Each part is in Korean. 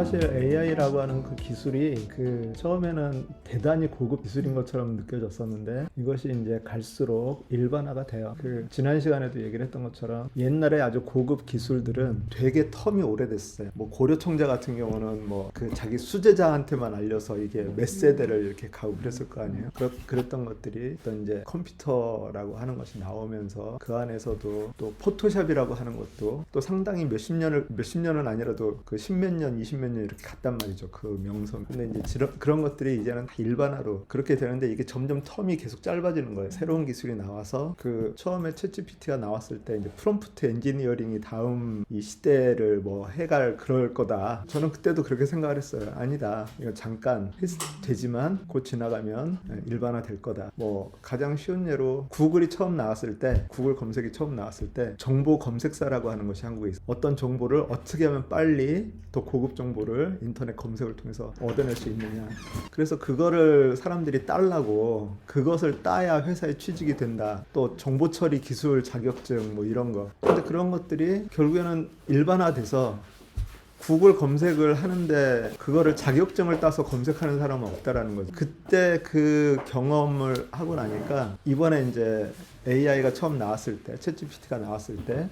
사실 AI라고 하는 그 기술이 처음에는 대단히 고급 기술인 것처럼 느껴졌었는데 이것이 이제 갈수록 일반화가 돼요. 지난 시간에도 얘기를 했던 것처럼 옛날에 아주 고급 기술들은 되게 텀이 오래됐어요. 뭐 고려 청자 같은 경우는 뭐 자기 수제자한테만 알려서 이게 몇 세대를 이렇게 가고 그랬을 거 아니에요. 그랬던 것들이 또 이제 컴퓨터라고 하는 것이 나오면서 그 안에서도 또 포토샵이라고 하는 것도 또 상당히 몇십 년은 아니라도 십몇 년, 20몇 년 이렇게 갔단 말이죠. 그 명성. 근데 이제 그런 것들이 이제는 다 일반화로 그렇게 되는데 이게 점점 텀이 계속 짧아지는 거예요. 새로운 기술이 나와서 처음에 챗GPT가 나왔을 때 이제 프롬프트 엔지니어링이 다음 이 시대를 뭐 해갈 그럴 거다. 저는 그때도 그렇게 생각을 했어요. 아니다. 이거 잠깐 되지만 곧 지나가면 일반화 될 거다. 뭐 가장 쉬운 예로 구글 검색이 처음 나왔을 때 정보 검색사라고 하는 것이 한국에 있어요. 어떤 정보를 어떻게 하면 빨리 더 고급 정보를 인터넷 검색을 통해서 얻어낼 수 있느냐. 그래서 그거를 사람들이 따려고 그것을 따야 회사에 취직이 된다. 또 정보 처리 기술 자격증 뭐 이런 거. 근데 그런 것들이 결국에는 일반화돼서 구글 검색을 하는데 그거를 자격증을 따서 검색하는 사람은 없다라는 거죠. 그때 그 경험을 하고 나니까 이번에 이제 AI가 처음 나왔을 때, 챗GPT가 나왔을 때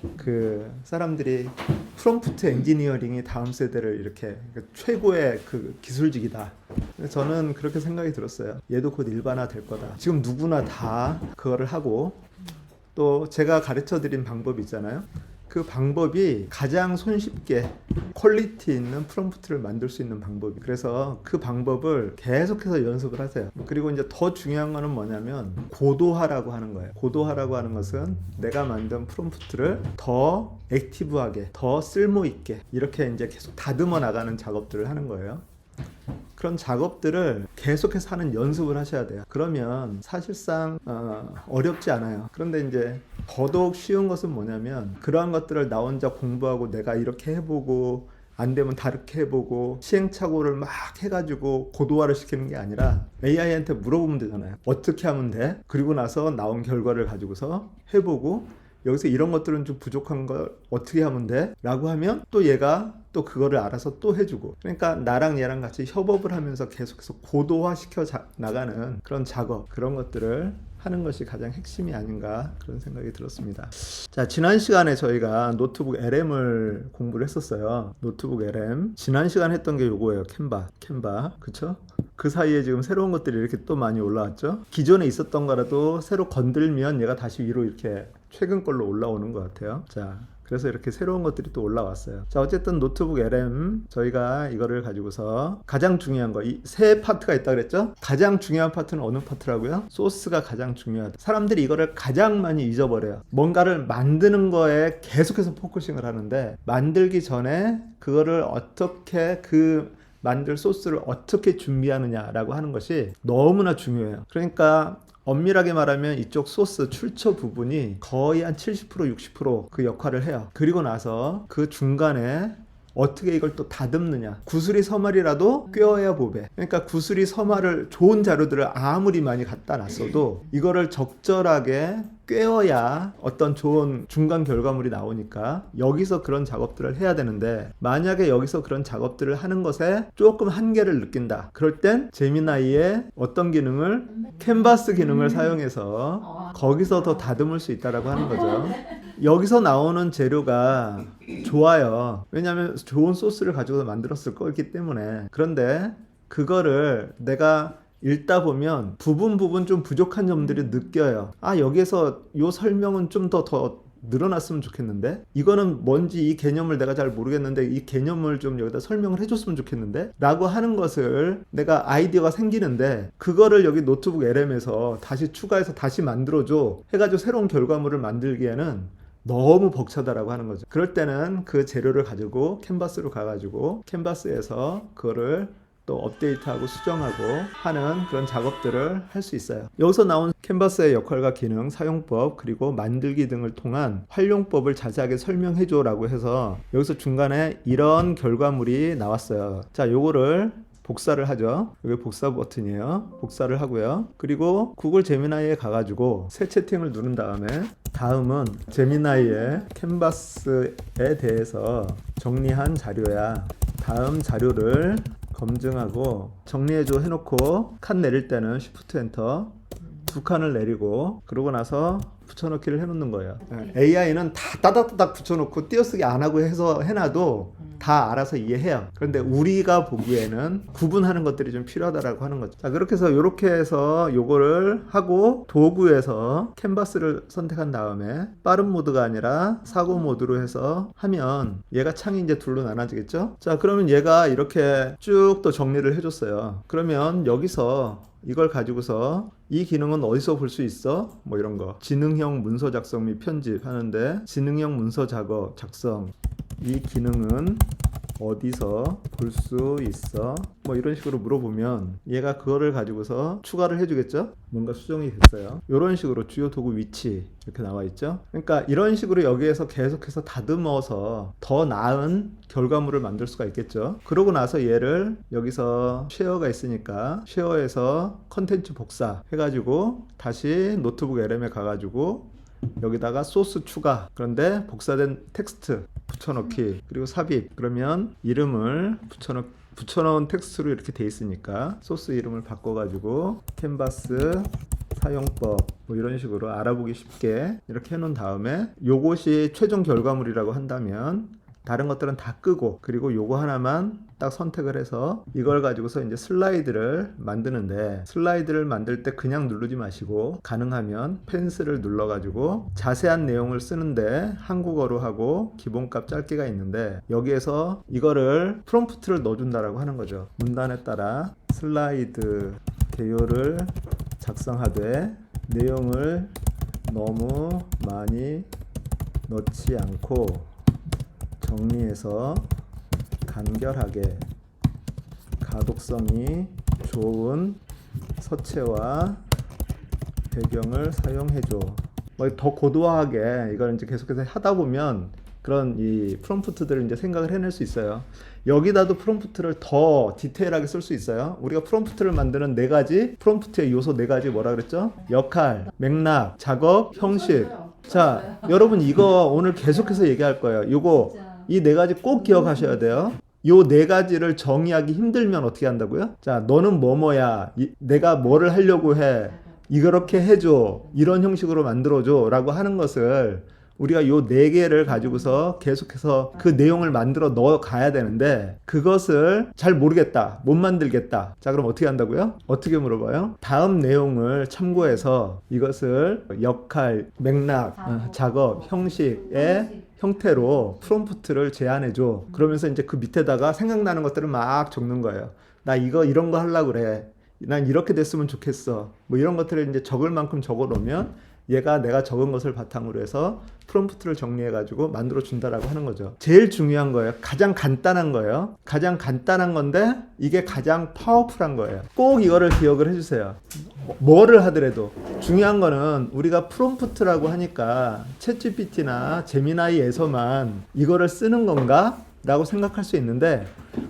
사람들이 프롬프트 엔지니어링이 다음 세대를 이렇게 최고의 기술직이다. 저는 그렇게 생각이 들었어요. 얘도 곧 일반화 될 거다. 지금 누구나 다 그거를 하고 또 제가 가르쳐드린 방법이 있잖아요. 그 방법이 가장 손쉽게 퀄리티 있는 프롬프트를 만들 수 있는 방법이. 그래서 그 방법을 계속해서 연습을 하세요. 그리고 이제 더 중요한 거는 뭐냐면 고도화라고 하는 거예요. 고도화라고 하는 것은 내가 만든 프롬프트를 더 액티브하게, 더 쓸모 있게 이렇게 이제 계속 다듬어 나가는 작업들을 하는 거예요. 그런 작업들을 계속해서 하는 연습을 하셔야 돼요. 그러면 사실상 어렵지 않아요. 그런데 이제 더더욱 쉬운 것은 뭐냐면 그러한 것들을 나 혼자 공부하고 내가 이렇게 해보고 안 되면 다르게 해보고 시행착오를 막 해가지고 고도화를 시키는 게 아니라 AI한테 물어보면 되잖아요. 어떻게 하면 돼? 그리고 나서 나온 결과를 가지고서 해보고 여기서 이런 것들은 좀 부족한 걸 어떻게 하면 돼? 라고 하면 또 얘가 또 그거를 알아서 또 해주고. 그러니까 나랑 얘랑 같이 협업을 하면서 계속해서 고도화 시켜 나가는 그런 작업, 그런 것들을 하는 것이 가장 핵심이 아닌가 그런 생각이 들었습니다. 자, 지난 시간에 저희가 노트북 LM을 공부를 했었어요. 노트북 LM. 지난 시간 했던 게 요거예요. 캔바. 그쵸? 그 사이에 지금 새로운 것들이 이렇게 또 많이 올라왔죠. 기존에 있었던 거라도 새로 건들면 얘가 다시 위로 이렇게 최근 걸로 올라오는 것 같아요. 자, 그래서 이렇게 새로운 것들이 또 올라왔어요. 자, 어쨌든 노트북 LM 저희가 이거를 가지고서 가장 중요한 거, 이 세 파트가 있다 그랬죠? 가장 중요한 파트는 어느 파트라고요? 소스가 가장 중요하다. 사람들이 이거를 가장 많이 잊어버려요. 뭔가를 만드는 거에 계속해서 포커싱을 하는데 만들기 전에 그거를 어떻게 만들 소스를 어떻게 준비하느냐라고 하는 것이 너무나 중요해요. 그러니까 엄밀하게 말하면 이쪽 소스 출처 부분이 거의 한 70% 60% 그 역할을 해요. 그리고 나서 그 중간에 어떻게 이걸 또 다듬느냐. 구스리 서말이라도 꿰어야 보배. 그러니까 구스리 서말을 좋은 자료들을 아무리 많이 갖다 놨어도 이거를 적절하게 꿰어야 어떤 좋은 중간 결과물이 나오니까 여기서 그런 작업들을 해야 되는데 만약에 여기서 그런 작업들을 하는 것에 조금 한계를 느낀다. 그럴 땐 제미나이의 어떤 기능을 캔버스 기능을 사용해서 거기서 더 다듬을 수 있다라고 하는 거죠. 여기서 나오는 재료가 좋아요. 왜냐하면 좋은 소스를 가지고 만들었을 거기 때문에. 그런데 그거를 내가 읽다 보면 부분 좀 부족한 점들이 느껴요. 아, 여기에서 요 설명은 좀 더 늘어났으면 좋겠는데, 이거는 뭔지 이 개념을 내가 잘 모르겠는데 이 개념을 좀 여기다 설명을 해줬으면 좋겠는데 라고 하는 것을 내가 아이디어가 생기는데 그거를 여기 노트북 LM에서 다시 추가해서 다시 만들어줘 해가지고 새로운 결과물을 만들기에는 너무 벅차다라고 하는 거죠. 그럴 때는 그 재료를 가지고 캔버스로 가가지고 캔버스에서 그거를 또 업데이트하고 수정하고 하는 그런 작업들을 할 수 있어요. 여기서 나온 캔버스의 역할과 기능, 사용법, 그리고 만들기 등을 통한 활용법을 자세하게 설명해줘 라고 해서 여기서 중간에 이런 결과물이 나왔어요. 자, 요거를 복사를 하죠. 여기 복사 버튼이에요. 복사를 하고요. 그리고 구글 제미나이에 가가지고 새 채팅을 누른 다음은 제미나이의 캔버스에 대해서 정리한 자료야. 다음 자료를 검증하고 정리해줘 해놓고 칸 내릴 때는 Shift 엔터 두 칸을 내리고 그러고 나서 붙여넣기를 해놓는 거예요. AI는 다 따닥따닥 붙여놓고 띄어쓰기 안 하고 해서 해놔도 다 알아서 이해해요. 그런데 우리가 보기에는 구분하는 것들이 좀 필요하다라고 하는 거죠. 자, 그렇게 해서 이렇게 해서 요거를 하고 도구에서 캔버스를 선택한 다음에 빠른 모드가 아니라 사고 모드로 해서 하면 얘가 창이 이제 둘로 나눠지겠죠? 자, 그러면 얘가 이렇게 쭉 또 정리를 해줬어요. 그러면 여기서 이걸 가지고서 이 기능은 어디서 볼 수 있어? 뭐 이런 거. 지능형 문서 작성 및 편집 하는데 지능형 문서 작업, 작성. 이 기능은 어디서 볼 수 있어? 뭐 이런 식으로 물어보면 얘가 그거를 가지고서 추가를 해주겠죠? 뭔가 수정이 됐어요. 이런 식으로 주요 도구 위치 이렇게 나와 있죠? 그러니까 이런 식으로 여기에서 계속해서 다듬어서 더 나은 결과물을 만들 수가 있겠죠? 그러고 나서 얘를 여기서 쉐어가 있으니까 쉐어에서 컨텐츠 복사 해가지고 다시 노트북 LM에 가가지고 여기다가 소스 추가, 그런데 복사된 텍스트 붙여넣기, 그리고 삽입. 그러면 이름을 붙여넣은 텍스트로 이렇게 돼 있으니까 소스 이름을 바꿔가지고 캔버스 사용법 뭐 이런 식으로 알아보기 쉽게 이렇게 해놓은 다음에 요것이 최종 결과물이라고 한다면 다른 것들은 다 끄고 그리고 요거 하나만 딱 선택을 해서 이걸 가지고서 이제 슬라이드를 만드는데, 슬라이드를 만들 때 그냥 누르지 마시고 가능하면 펜슬을 눌러 가지고 자세한 내용을 쓰는데 한국어로 하고 기본값 짧게가 있는데 여기에서 이거를 프롬프트를 넣어준다라고 하는 거죠. 문단에 따라 슬라이드 개요를 작성하되 내용을 너무 많이 넣지 않고 정리해서 간결하게 가독성이 좋은 서체와 배경을 사용해줘. 뭐 더 고도화하게 이걸 이제 계속해서 하다 보면 그런 이 프롬프트들을 이제 생각을 해낼 수 있어요. 여기다도 프롬프트를 더 디테일하게 쓸 수 있어요. 우리가 프롬프트를 만드는 네 가지, 프롬프트의 요소 네 가지 뭐라 그랬죠? 역할, 맥락, 작업, 형식. 자, 여러분 이거 오늘 계속해서 얘기할 거예요. 요거 이 네 가지 꼭 기억하셔야 돼요. 요 네 가지를 정의하기 힘들면 어떻게 한다고요? 자, 너는 뭐뭐야. 내가 뭐를 하려고 해. 이렇게 해줘. 이런 형식으로 만들어줘. 라고 하는 것을 우리가 요 네 개를 가지고서 계속해서 그 내용을 만들어 넣어 가야 되는데 그것을 잘 모르겠다. 못 만들겠다. 자, 그럼 어떻게 한다고요? 어떻게 물어봐요? 다음 내용을 참고해서 이것을 역할, 맥락, 작업, 형식의 형태로 프롬프트를 제안해줘. 그러면서 이제 그 밑에다가 생각나는 것들을 막 적는 거예요. 나 이런 거 하려고 그래. 난 이렇게 됐으면 좋겠어. 뭐 이런 것들을 이제 적을 만큼 적어 놓으면 얘가 내가 적은 것을 바탕으로 해서 프롬프트를 정리해 가지고 만들어 준다라고 하는 거죠. 제일 중요한 거예요. 가장 간단한 거예요. 가장 간단한 건데 이게 가장 파워풀한 거예요. 꼭 이거를 기억을 해주세요. 뭐를 하더라도 중요한 거는 우리가 프롬프트라고 하니까 챗GPT나 제미나이에서만 이거를 쓰는 건가? 라고 생각할 수 있는데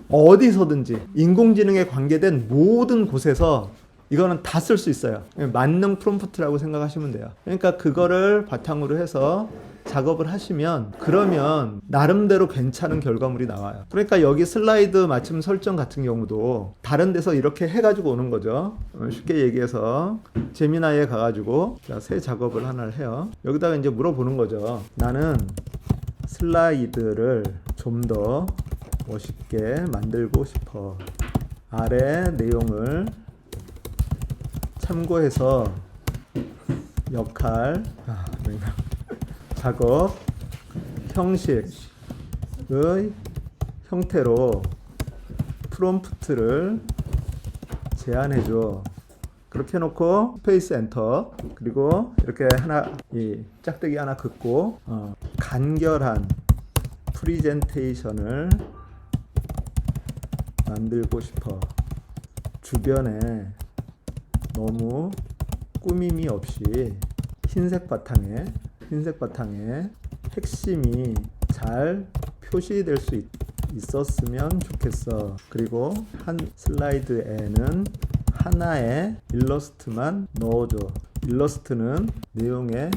어디서든지 인공지능에 관계된 모든 곳에서 이거는 다 쓸 수 있어요. 만능 프롬프트라고 생각하시면 돼요. 그러니까 그거를 바탕으로 해서 작업을 하시면 그러면 나름대로 괜찮은 결과물이 나와요. 그러니까 여기 슬라이드 맞춤 설정 같은 경우도 다른 데서 이렇게 해가지고 오는 거죠. 쉽게 얘기해서 제미나이에 가가지고 새 작업을 하나를 해요. 여기다가 이제 물어보는 거죠. 나는 슬라이드를 좀 더 멋있게 만들고 싶어. 아래 내용을 참고해서 역할, 작업, 형식의 형태로 프롬프트를 제안해줘. 그렇게 해놓고 스페이스 엔터, 그리고 이렇게 하나, 이 짝대기 하나 긋고 간결한 프리젠테이션을 만들고 싶어. 주변에 너무 꾸밈이 없이 흰색 바탕에 핵심이 잘 표시될 수 있었으면 좋겠어. 그리고 한 슬라이드에는 하나의 일러스트만 넣어줘. 일러스트는 내용에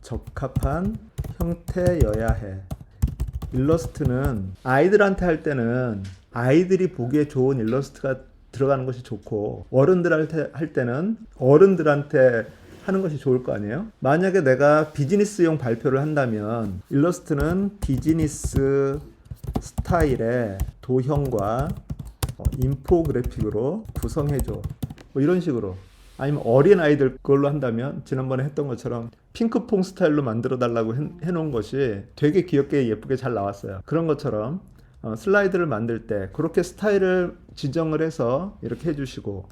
적합한 형태여야 해. 일러스트는 아이들한테 할 때는 아이들이 보기에 좋은 일러스트가 들어가는 것이 좋고, 어른들한테 할 때는 어른들한테 하는 것이 좋을 거 아니에요? 만약에 내가 비즈니스용 발표를 한다면 일러스트는 비즈니스 스타일의 도형과 인포그래픽으로 구성해줘, 뭐 이런 식으로. 아니면 어린 아이들 걸로 한다면 지난번에 했던 것처럼 핑크퐁 스타일로 만들어 달라고 해놓은 것이 되게 귀엽게 예쁘게 잘 나왔어요. 그런 것처럼 슬라이드를 만들 때 그렇게 스타일을 지정을 해서 이렇게 해주시고,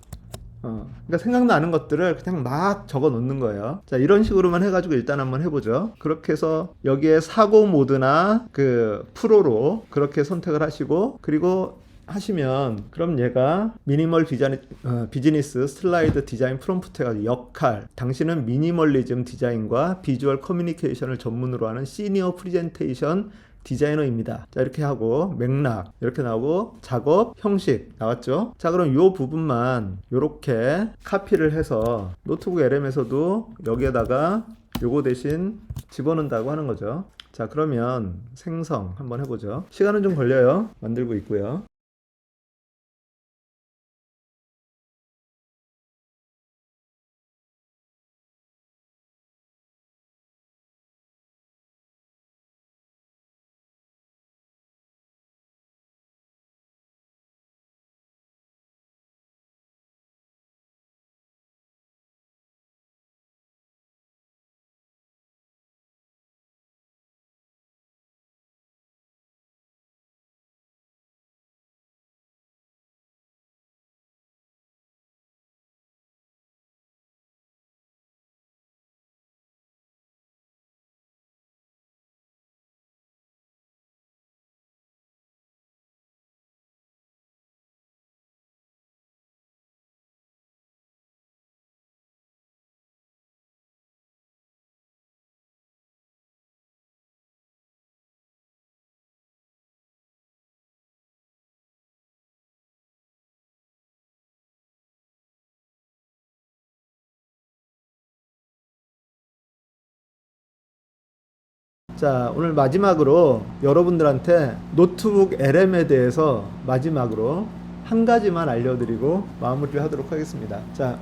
그러니까 생각나는 것들을 그냥 막 적어 놓는 거예요. 자, 이런 식으로만 해가지고 일단 한번 해보죠. 그렇게 해서 여기에 사고 모드나 그 프로로 그렇게 선택을 하시고, 그리고 하시면, 그럼 얘가 미니멀 비즈니스 슬라이드 디자인 프롬프트 해가지고 역할, 당신은 미니멀리즘 디자인과 비주얼 커뮤니케이션을 전문으로 하는 시니어 프레젠테이션 디자이너입니다. 자, 이렇게 하고 맥락 이렇게 나오고 작업 형식 나왔죠. 자, 그럼 요 부분만 요렇게 카피를 해서 노트북 LM에서도 여기에다가 요거 대신 집어넣는다고 하는 거죠. 자, 그러면 생성 한번 해보죠. 시간은 좀 걸려요. 만들고 있고요. 자, 오늘 마지막으로 여러분들한테 노트북 LM에 대해서 마지막으로 한 가지만 알려드리고 마무리를 하도록 하겠습니다. 자,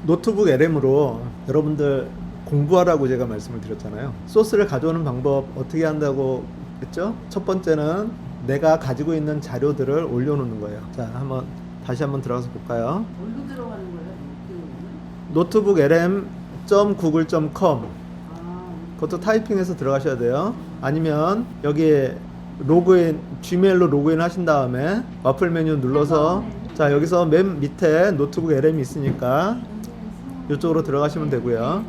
노트북 LM으로 여러분들 공부하라고 제가 말씀을 드렸잖아요. 소스를 가져오는 방법 어떻게 한다고 했죠? 첫 번째는 내가 가지고 있는 자료들을 올려놓는 거예요. 자, 다시 한번 들어가서 볼까요? 어디로 들어가는 거예요? 노트북 lm.google.com, 그것도 타이핑해서 들어가셔야 돼요. 아니면 여기 로그인, gmail로 로그인 하신 다음에 와플 메뉴 눌러서, 자, 여기서 맨 밑에 노트북 LM이 있으니까 이쪽으로 들어가시면 되고요.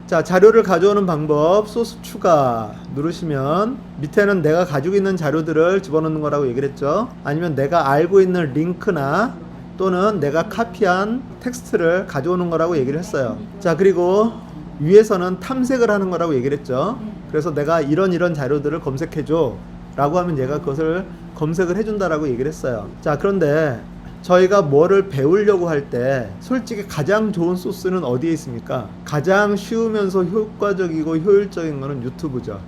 자, 자료를 가져오는 방법, 소스 추가 누르시면 밑에는 내가 가지고 있는 자료들을 집어넣는 거라고 얘기를 했죠. 아니면 내가 알고 있는 링크나 또는 내가 카피한 텍스트를 가져오는 거라고 얘기를 했어요. 자, 그리고 위에서는 탐색을 하는 거라고 얘기를 했죠. 그래서 내가 이런 자료들을 검색해줘 라고 하면 얘가 그것을 검색을 해준다라고 얘기를 했어요. 자, 그런데 저희가 뭐를 배우려고 할 때 솔직히 가장 좋은 소스는 어디에 있습니까? 가장 쉬우면서 효과적이고 효율적인 거는 유튜브죠.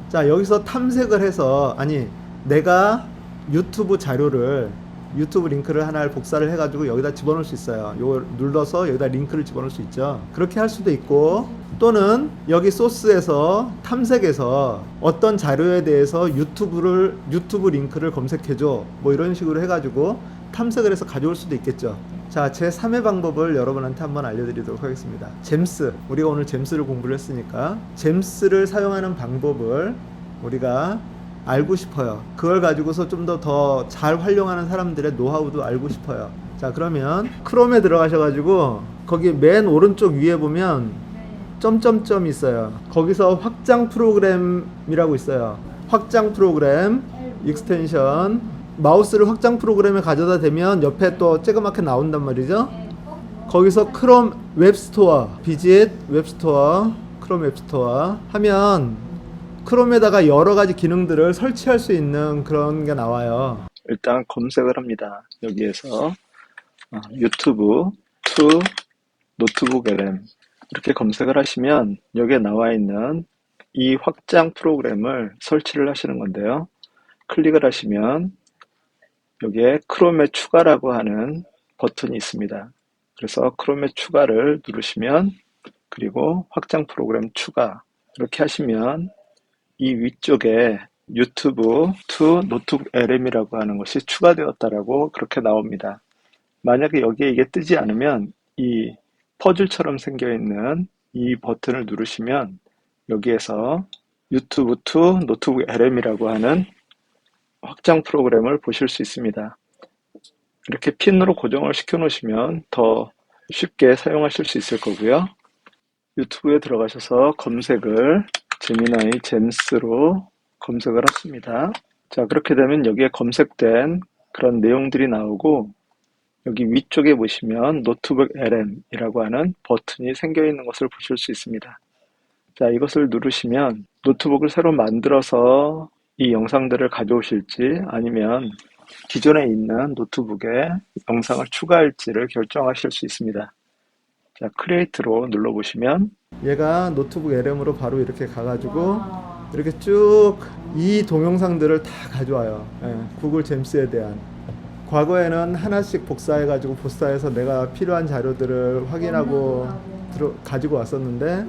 자, 여기서 탐색을 해서, 아니, 내가 유튜브 링크를 하나를 복사를 해가지고 여기다 집어넣을 수 있어요. 요걸 눌러서 여기다 링크를 집어넣을 수 있죠. 그렇게 할 수도 있고, 또는 여기 소스에서 탐색해서 어떤 자료에 대해서 유튜브 링크를 검색해줘, 뭐 이런 식으로 해가지고 탐색을 해서 가져올 수도 있겠죠. 자, 제 3의 방법을 여러분한테 한번 알려드리도록 하겠습니다. 잼스, 우리가 오늘 잼스를 공부를 했으니까 잼스를 사용하는 방법을 우리가 알고 싶어요. 그걸 가지고서 좀 더 잘 활용하는 사람들의 노하우도 알고 싶어요. 자, 그러면 크롬에 들어가셔가지고 거기 맨 오른쪽 위에 보면 점점점 있어요. 거기서 확장 프로그램이라고 있어요. 확장 프로그램 익스텐션, 마우스를 확장 프로그램에 가져다 대면 옆에 또 쬐그맣게 나온단 말이죠. 거기서 크롬 웹스토어, 비짓 웹스토어, 크롬 웹스토어 하면 크롬에다가 여러 가지 기능들을 설치할 수 있는 그런 게 나와요. 일단 검색을 합니다. 여기에서 유튜브 to 노트북 LM 이렇게 검색을 하시면 여기에 나와 있는 이 확장 프로그램을 설치를 하시는 건데요. 클릭을 하시면 여기에 크롬의 추가라고 하는 버튼이 있습니다. 그래서 크롬의 추가를 누르시면, 그리고 확장 프로그램 추가 이렇게 하시면 이 위쪽에 유튜브 to 노트북 LM이라고 하는 것이 추가되었다라고 그렇게 나옵니다. 만약에 여기에 이게 뜨지 않으면 이 퍼즐처럼 생겨 있는 이 버튼을 누르시면 여기에서 유튜브 to 노트북 LM이라고 하는 확장 프로그램을 보실 수 있습니다. 이렇게 핀으로 고정을 시켜 놓으시면 더 쉽게 사용하실 수 있을 거고요. 유튜브에 들어가셔서 검색을 제미나이 잼스로 검색을 했습니다. 자, 그렇게 되면 여기에 검색된 그런 내용들이 나오고, 여기 위쪽에 보시면 노트북 LM이라고 하는 버튼이 생겨 있는 것을 보실 수 있습니다. 자, 이것을 누르시면 노트북을 새로 만들어서 이 영상들을 가져오실지, 아니면 기존에 있는 노트북에 영상을 추가할지를 결정하실 수 있습니다. 자, 크리에이트로 눌러보시면 얘가 노트북 LM으로 바로 이렇게 가가지고 이렇게 쭉 이 동영상들을 다 가져와요. 예, 구글 잼스에 대한. 과거에는 하나씩 복사해가지고 복사해서 내가 필요한 자료들을 확인하고 가지고 왔었는데,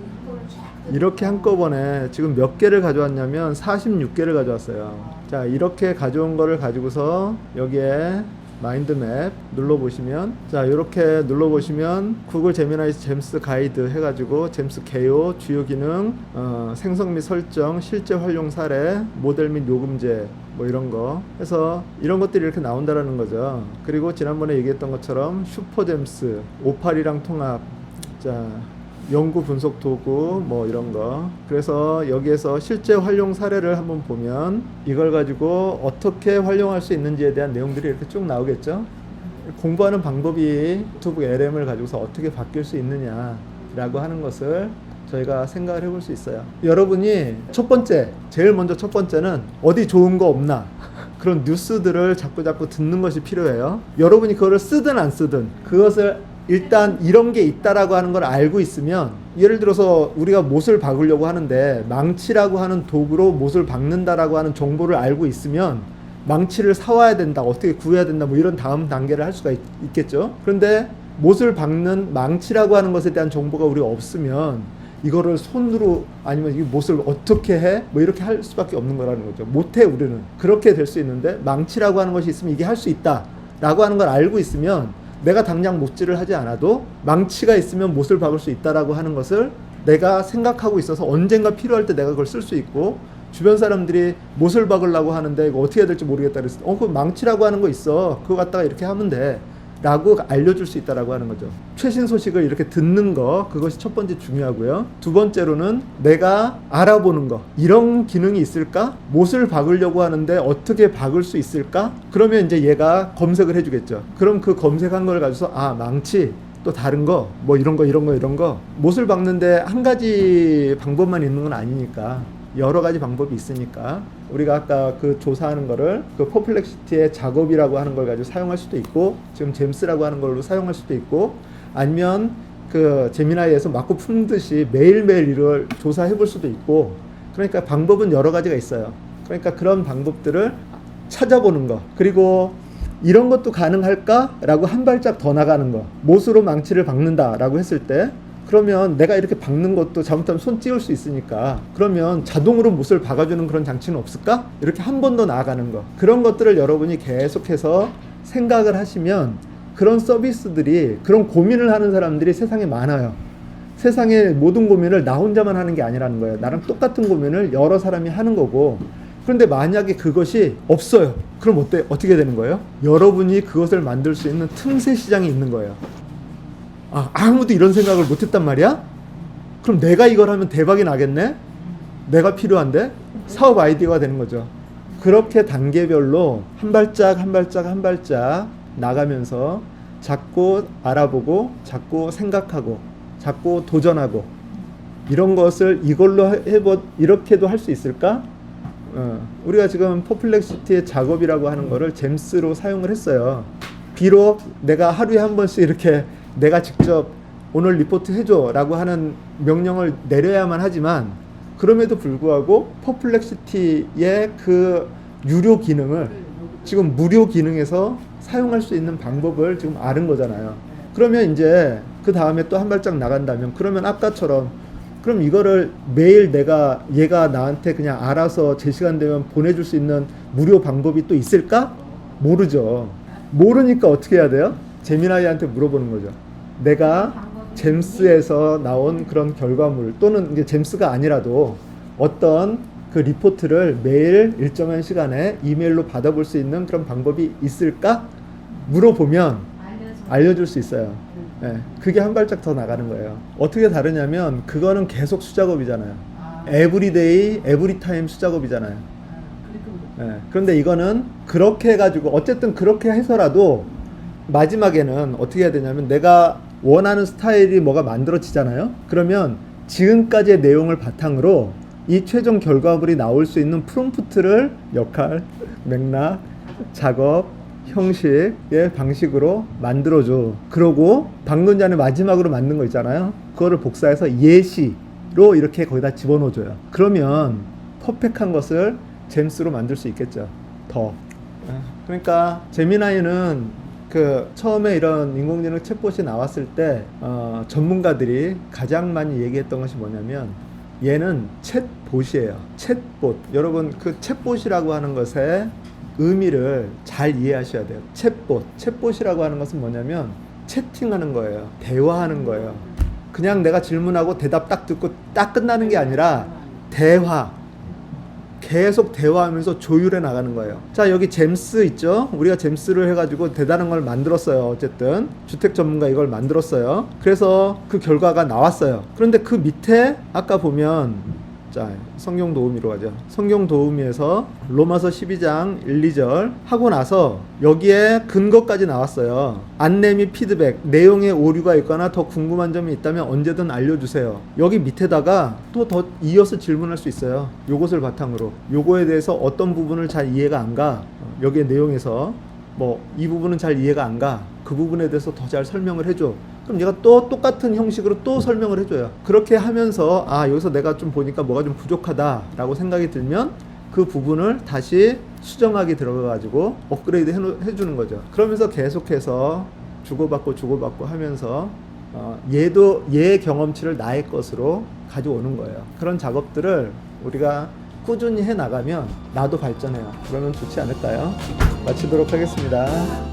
이렇게 한꺼번에 지금 몇 개를 가져왔냐면 46개를 가져왔어요. 자, 이렇게 가져온 거를 가지고서 여기에 마인드맵 눌러보시면, 자, 이렇게 눌러보시면 구글 제미나이 잼스 가이드 해가지고 잼스 개요, 주요 기능, 생성 및 설정, 실제 활용 사례, 모델 및 요금제, 뭐 이런 거 해서 이런 것들이 이렇게 나온다라는 거죠. 그리고 지난번에 얘기했던 것처럼 슈퍼 잼스, 58이랑 통합, 자, 연구 분석 도구, 뭐 이런 거. 그래서 여기에서 실제 활용 사례를 한번 보면 이걸 가지고 어떻게 활용할 수 있는지에 대한 내용들이 이렇게 쭉 나오겠죠. 공부하는 방법이 노트북 LM을 가지고서 어떻게 바뀔 수 있느냐 라고 하는 것을 저희가 생각을 해볼 수 있어요. 여러분이 첫 번째, 제일 먼저 첫 번째는 어디 좋은 거 없나, 그런 뉴스들을 자꾸 듣는 것이 필요해요. 여러분이 그거를 쓰든 안 쓰든 그것을 일단 이런 게 있다라고 하는 걸 알고 있으면, 예를 들어서 우리가 못을 박으려고 하는데 망치라고 하는 도구로 못을 박는다라고 하는 정보를 알고 있으면 망치를 사와야 된다, 어떻게 구해야 된다, 뭐 이런 다음 단계를 할 수가 있겠죠. 그런데 못을 박는 망치라고 하는 것에 대한 정보가 우리가 없으면 이거를 손으로, 아니면 이 못을 어떻게 해? 뭐 이렇게 할 수밖에 없는 거라는 거죠. 못해, 우리는. 그렇게 될 수 있는데 망치라고 하는 것이 있으면 이게 할 수 있다 라고 하는 걸 알고 있으면 내가 당장 못질을 하지 않아도 망치가 있으면 못을 박을 수 있다라고 하는 것을 내가 생각하고 있어서 언젠가 필요할 때 내가 그걸 쓸 수 있고, 주변 사람들이 못을 박으려고 하는데 이거 어떻게 해야 될지 모르겠다 그랬을 때 그 망치라고 하는 거 있어, 그거 갖다가 이렇게 하면 돼 라고 알려줄 수 있다라고 하는 거죠. 최신 소식을 이렇게 듣는 거, 그것이 첫 번째 중요하고요. 두 번째로는 내가 알아보는 거, 이런 기능이 있을까? 못을 박으려고 하는데 어떻게 박을 수 있을까? 그러면 이제 얘가 검색을 해주겠죠. 그럼 그 검색한 걸 가지고서 망치, 또 다른 거, 뭐 이런 거 못을 박는데 한 가지 방법만 있는 건 아니니까 여러 가지 방법이 있으니까 우리가 아까 그 조사하는 거를 그 퍼플렉시티의 작업이라고 하는 걸 가지고 사용할 수도 있고, 지금 잼스라고 하는 걸로 사용할 수도 있고, 아니면 그 제미나이에서 맞고 품듯이 매일매일 이걸 조사해 볼 수도 있고, 그러니까 방법은 여러 가지가 있어요. 그러니까 그런 방법들을 찾아보는 거, 그리고 이런 것도 가능할까? 라고 한 발짝 더 나가는 거. 못으로 망치를 박는다 라고 했을 때, 그러면 내가 이렇게 박는 것도 잘못하면 손 찌울 수 있으니까, 그러면 자동으로 못을 박아주는 그런 장치는 없을까? 이렇게 한 번 더 나아가는 거. 그런 것들을 여러분이 계속해서 생각을 하시면 그런 서비스들이, 그런 고민을 하는 사람들이 세상에 많아요. 세상의 모든 고민을 나 혼자만 하는 게 아니라는 거예요. 나랑 똑같은 고민을 여러 사람이 하는 거고, 그런데 만약에 그것이 없어요. 그럼 어떻게 되는 거예요? 여러분이 그것을 만들 수 있는 틈새 시장이 있는 거예요. 아무도 이런 생각을 못했단 말이야? 그럼 내가 이걸 하면 대박이 나겠네? 내가 필요한데? 사업 아이디어가 되는 거죠. 그렇게 단계별로 한 발짝 나가면서 자꾸 알아보고, 자꾸 생각하고, 자꾸 도전하고, 이런 것을 이걸로 이렇게도 할 수 있을까? 우리가 지금 퍼플렉시티의 작업이라고 하는 거를 잼스로 사용을 했어요. 비록 내가 하루에 한 번씩 이렇게 내가 직접 오늘 리포트 해줘 라고 하는 명령을 내려야만 하지만, 그럼에도 불구하고 퍼플렉시티의 그 유료 기능을 지금 무료 기능에서 사용할 수 있는 방법을 지금 아는 거잖아요. 그러면 이제 그 다음에 또 한 발짝 나간다면, 그러면 아까처럼 그럼 이거를 매일 얘가 나한테 그냥 알아서 제 시간 되면 보내줄 수 있는 무료 방법이 또 있을까? 모르죠. 모르니까 어떻게 해야 돼요? 제미나이한테 물어보는 거죠. 내가 잼스에서 나온 그런 결과물, 또는 이게 잼스가 아니라도 어떤 그 리포트를 매일 일정한 시간에 이메일로 받아볼 수 있는 그런 방법이 있을까? 물어보면 알려줄 수 있어요. 네, 그게 한 발짝 더 나가는 거예요. 어떻게 다르냐면 그거는 계속 수작업이잖아요. 에브리데이, 에브리타임 수작업이잖아요. 네, 그런데 이거는 그렇게 해가지고 어쨌든 그렇게 해서라도 마지막에는 어떻게 해야 되냐면 내가 원하는 스타일이 뭐가 만들어지잖아요. 그러면 지금까지의 내용을 바탕으로 이 최종 결과물이 나올 수 있는 프롬프트를 역할, 맥락, 작업, 형식의 방식으로 만들어줘. 그러고 방금 전에 마지막으로 만든 거 있잖아요. 그거를 복사해서 예시로 이렇게 거기다 집어넣어줘요. 그러면 퍼펙트한 것을 잼스로 만들 수 있겠죠. 더. 그러니까 제미나이는 그 처음에 이런 인공지능 챗봇이 나왔을 때 전문가들이 가장 많이 얘기했던 것이 뭐냐면 얘는 챗봇이에요. 챗봇. 여러분 그 챗봇이라고 하는 것의 의미를 잘 이해하셔야 돼요. 챗봇이라고 하는 것은 뭐냐면 채팅하는 거예요. 대화하는 거예요. 그냥 내가 질문하고 대답 딱 듣고 딱 끝나는 게 아니라 대화. 계속 대화하면서 조율해 나가는 거예요. 자, 여기 잼스 있죠? 우리가 잼스를 해가지고 대단한 걸 만들었어요. 어쨌든 주택 전문가 이걸 만들었어요. 그래서 그 결과가 나왔어요. 그런데 그 밑에 아까 보면 자, 성경 도우미로 가죠. 성경 도우미에서 로마서 12장 1, 2절 하고 나서 여기에 근거까지 나왔어요. 안내 및 피드백, 내용에 오류가 있거나 더 궁금한 점이 있다면 언제든 알려주세요. 여기 밑에다가 또 더 이어서 질문할 수 있어요. 요것을 바탕으로 요거에 대해서 어떤 부분을 잘 이해가 안 가, 여기에 내용에서 뭐 이 부분은 잘 이해가 안 가, 그 부분에 대해서 더 잘 설명을 해줘. 그럼 얘가 또 똑같은 형식으로 또 설명을 해줘요. 그렇게 하면서 여기서 내가 좀 보니까 뭐가 좀 부족하다라고 생각이 들면 그 부분을 다시 수정하기 들어가가지고 업그레이드 해주는 거죠. 그러면서 계속해서 주고받고 하면서 얘도 얘의 경험치를 나의 것으로 가져오는 거예요. 그런 작업들을 우리가 꾸준히 해 나가면 나도 발전해요. 그러면 좋지 않을까요? 마치도록 하겠습니다.